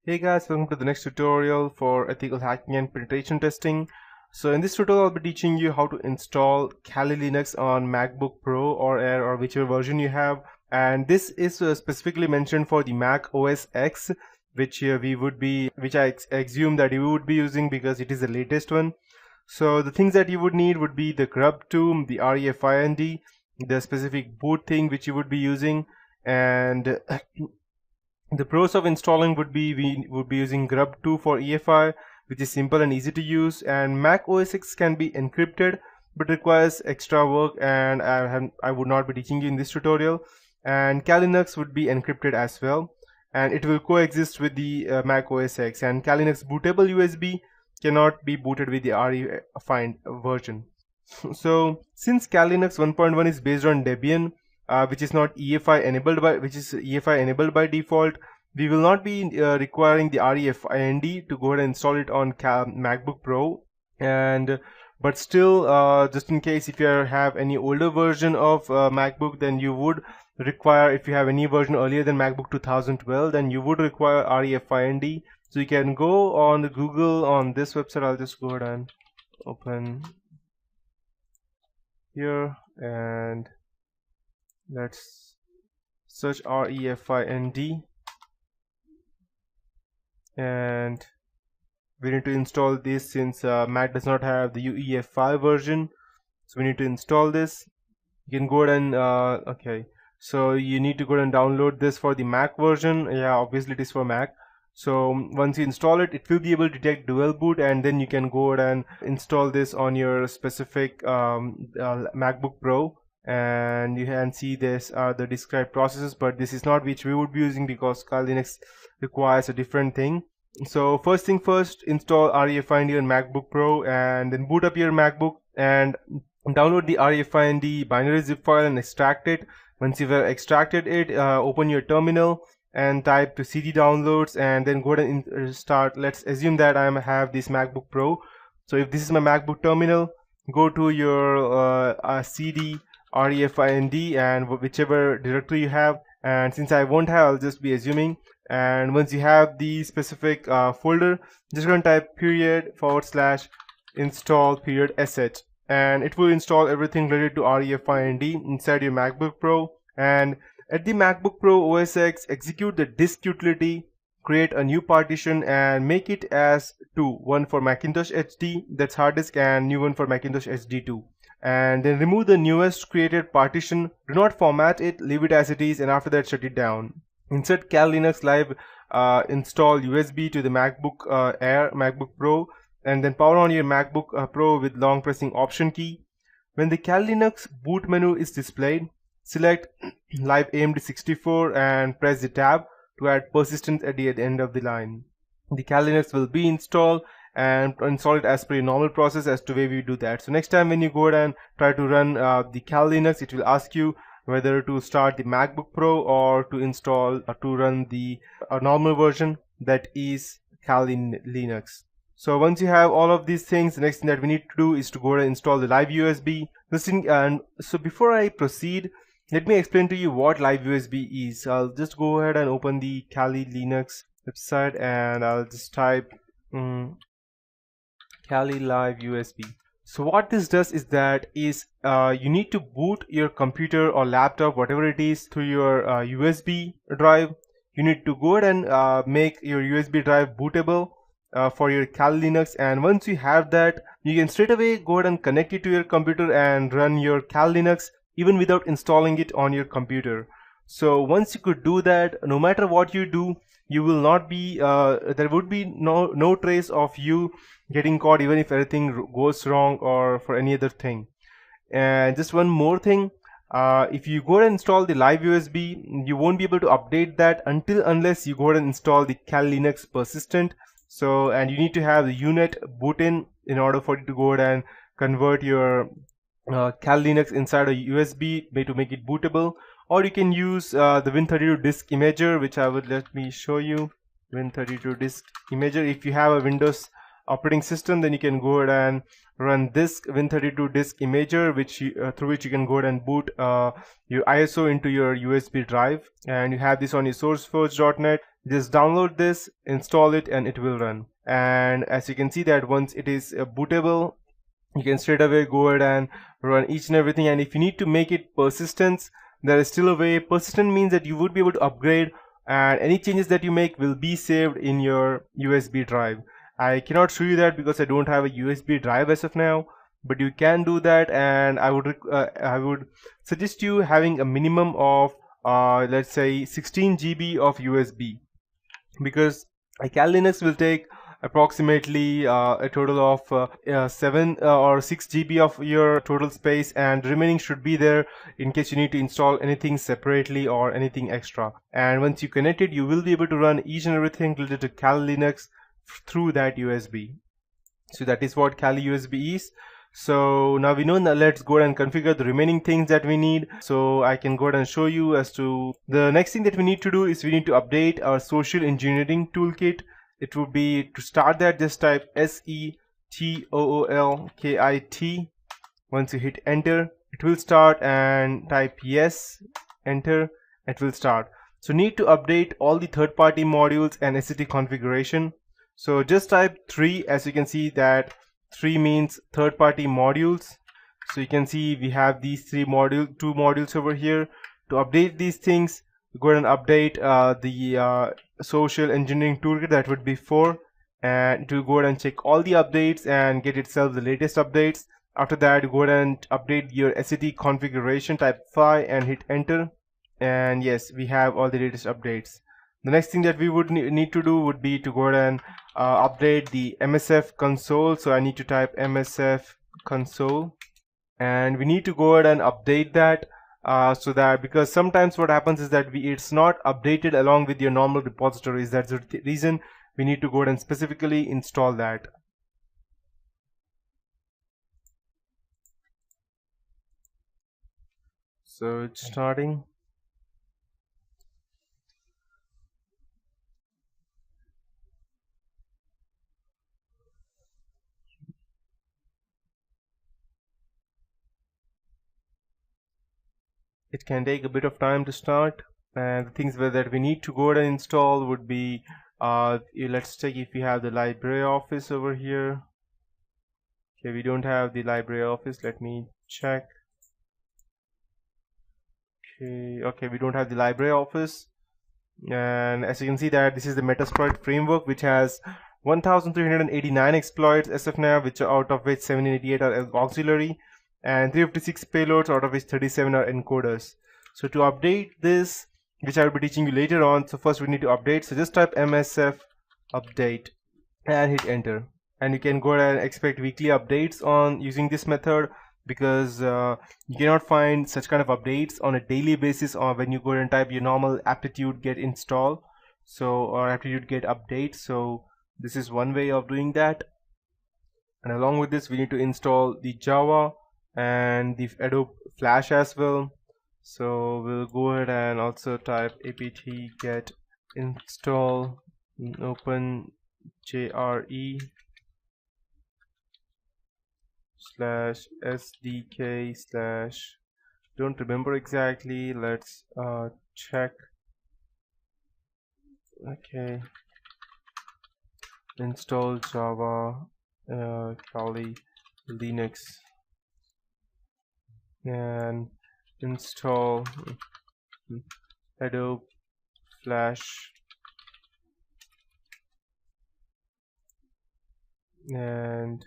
Hey guys, welcome to the next tutorial for ethical hacking and penetration testing. So in this tutorial I'll be teaching you how to install Kali Linux on MacBook Pro or Air or whichever version you have, and this is specifically mentioned for the Mac OS X, which I assume that you would be using because it is the latest one. So the things that you would need would be the grub2, the REFIND, the specific boot thing which you would be using, and the pros of installing would be we would be using grub2 for EFI, which is simple and easy to use, and Mac OS X can be encrypted but requires extra work, and I would not be teaching you in this tutorial. And Kali Linux would be encrypted as well, and it will coexist with the Mac OS X. And Kali Linux bootable USB cannot be booted with the REFIND version. So since Kali Linux 1.1 is based on Debian, which is EFI enabled by default, we will not be requiring the REFIND to go ahead and install it on MacBook Pro. But still, just in case if you have any older version of MacBook, then you would require, if you have any version earlier than MacBook 2012, then you would require REFIND. So you can go on the Google on this website. I'll just go ahead and open here and let's search REFIND, and we need to install this since Mac does not have the UEFI version, so we need to install this. You can go ahead and okay, so you need to go ahead and download this for the Mac version. Yeah, obviously it is for Mac. So once you install it, it will be able to detect dual boot, and then you can go ahead and install this on your specific MacBook Pro. And you can see this are the described processes, but this is not which we would be using because Kali Linux requires a different thing. So first thing first, install REFIND on MacBook Pro, and then boot up your MacBook and download the REFIND binary zip file and extract it. Once you've extracted it, open your terminal and type to cd downloads, and then go ahead and start. Let's assume that I have this MacBook Pro. So if this is my MacBook terminal, go to your cd REFIND and whichever directory you have, and since I won't have, I'll just be assuming. And once you have the specific folder, just going to type /install/sh, and it will install everything related to REFIND inside your MacBook Pro. And at the MacBook Pro OS X, execute the disk utility, create a new partition and make it as two, one for Macintosh HD, that's hard disk, and new one for Macintosh HD2. And then remove the newest created partition. Do not format it, leave it as it is, and after that shut it down. Insert Kali Linux Live, install USB to the MacBook Air, MacBook Pro, and then power on your MacBook Pro with long pressing Option key. When the Kali Linux boot menu is displayed, select Live AMD64 and press the tab to add persistence at the end of the line. The Kali Linux will be installed, and install it as per your normal process as to way we do that. So next time when you go ahead and try to run the Kali Linux, it will ask you whether to start the MacBook Pro or to install or to run the normal version, that is Kali Linux. So once you have all of these things, the next thing that we need to do is to go ahead and install the live USB. And so before I proceed, let me explain to you what live USB is. I'll just go ahead and open the Kali Linux website, and I'll just type Kali Live USB. So what this does is that you need to boot your computer or laptop, whatever it is, through your USB drive. You need to go ahead and make your USB drive bootable for your Kali Linux, and once you have that, you can straight away go ahead and connect it to your computer and run your Kali Linux even without installing it on your computer. So once you could do that, no matter what you do, you will not be there would be no trace of you getting caught, even if everything goes wrong or for any other thing. And just one more thing, if you go ahead and install the live USB, you won't be able to update that unless you go ahead and install the Kali Linux persistent. So, and you need to have the unit boot in order for you to go ahead and convert your Kali Linux inside a USB to make it bootable. Or you can use the Win32 disk imager, which let me show you. Win32 disk imager. If you have a Windows operating system, then you can go ahead and run this Win32 disk imager, through which you can go ahead and boot your ISO into your USB drive. And you have this on your sourceforge.net. Just download this, install it, and it will run. And as you can see that once it is bootable, you can straight away go ahead and run each and everything. And if you need to make it persistent, there is still a way. Persistent means that you would be able to upgrade, and any changes that you make will be saved in your USB drive. I cannot show you that because I don't have a USB drive as of now, but you can do that. And I would suggest you having a minimum of let's say 16 GB of USB, because a Kali Linux will take approximately a total of 7 or 6 GB of your total space, and remaining should be there in case you need to install anything separately or anything extra. And once you connect it, you will be able to run each and everything related to Kali Linux through that USB. So that is what Kali USB is. So now we know. Now let's go ahead and configure the remaining things that we need. So I can go ahead and show you as to the next thing that we need to do is we need to update our social engineering toolkit. It would be, to start that, just type SETOOLKIT. Once you hit enter, it will start, and type yes, enter, it will start. So need to update all the third-party modules and SCT configuration. So just type 3. As you can see that 3 means third-party modules. So you can see we have these two modules over here. To update these things, go ahead and update the social engineering toolkit. That would be 4, and it will go ahead and check all the updates and get itself the latest updates. After that, go ahead and update your SCT configuration, type 5 and hit enter, and yes, we have all the latest updates. The next thing that we would need to do would be to go ahead and update the MSF console. So I need to type MSF console, and we need to go ahead and update that so that, because sometimes what happens is that it's not updated along with your normal repositories. That's the reason we need to go ahead and specifically install that. So it's starting. It can take a bit of time to start, and the things that we need to go ahead and install would be let's check if we have the LibreOffice over here. Okay, we don't have the LibreOffice. Let me check. Okay, we don't have the LibreOffice, and as you can see that this is the Metasploit framework, which has 1389 exploits as of now, which out of which 788 are auxiliary, and 356 payloads, out of which 37 are encoders. So to update this, which I will be teaching you later on, so first we need to update. So just type MSF update and hit enter, and you can go ahead and expect weekly updates on using this method, because you cannot find such kind of updates on a daily basis, or when you go ahead and type your normal aptitude get install, so, or aptitude get update. So this is one way of doing that. And along with this, we need to install the Java and the Adobe Flash as well. So we'll go ahead and also type apt get install open jre /sdk/ don't remember exactly, let's check. Okay, install Java Kali Linux, and install Adobe Flash, and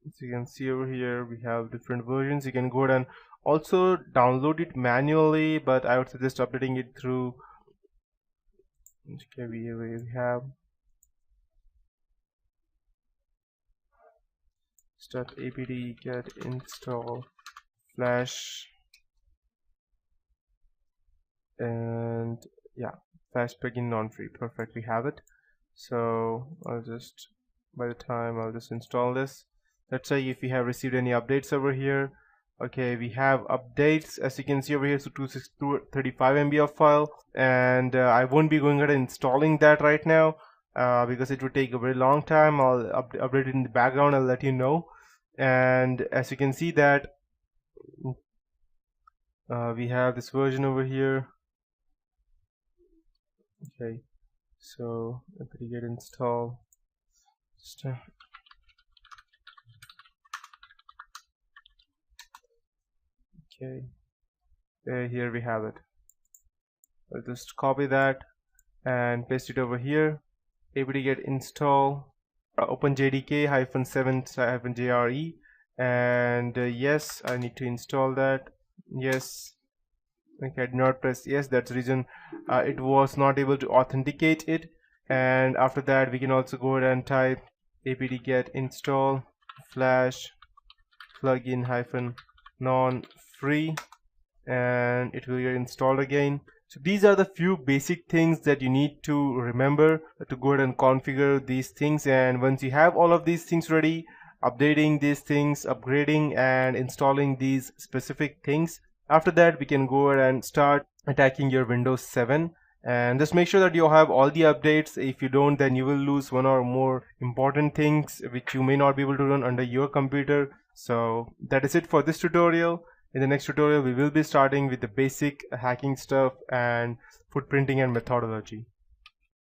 as you can see over here, we have different versions. You can go ahead and also download it manually, but I would suggest updating it through. Okay, we have apt get install Flash, and yeah, Flash plugin non-free. Perfect, we have it. So I'll just install this. Let's say if we have received any updates over here. Okay, we have updates, as you can see over here. So 235 MB of file, and I won't be going ahead and installing that right now because it would take a very long time. I'll update it in the background. I'll let you know. And as you can see that we have this version over here. Okay, so apt-get install. Okay, here we have it. I'll just copy that and paste it over here. apt-get install open jdk -7-jre, and yes, I need to install that. Yes. Okay, I did not press yes. That's the reason it was not able to authenticate it. And after that, we can also go ahead and type apt-get install flash plugin -non free, and it will get installed again. So these are the few basic things that you need to remember to go ahead and configure these things. And once you have all of these things ready, updating these things, upgrading and installing these specific things, after that we can go ahead and start attacking your Windows 7. And just make sure that you have all the updates. If you don't, then you will lose one or more important things which you may not be able to run under your computer. So that is it for this tutorial. In the next tutorial, we will be starting with the basic hacking stuff and footprinting and methodology.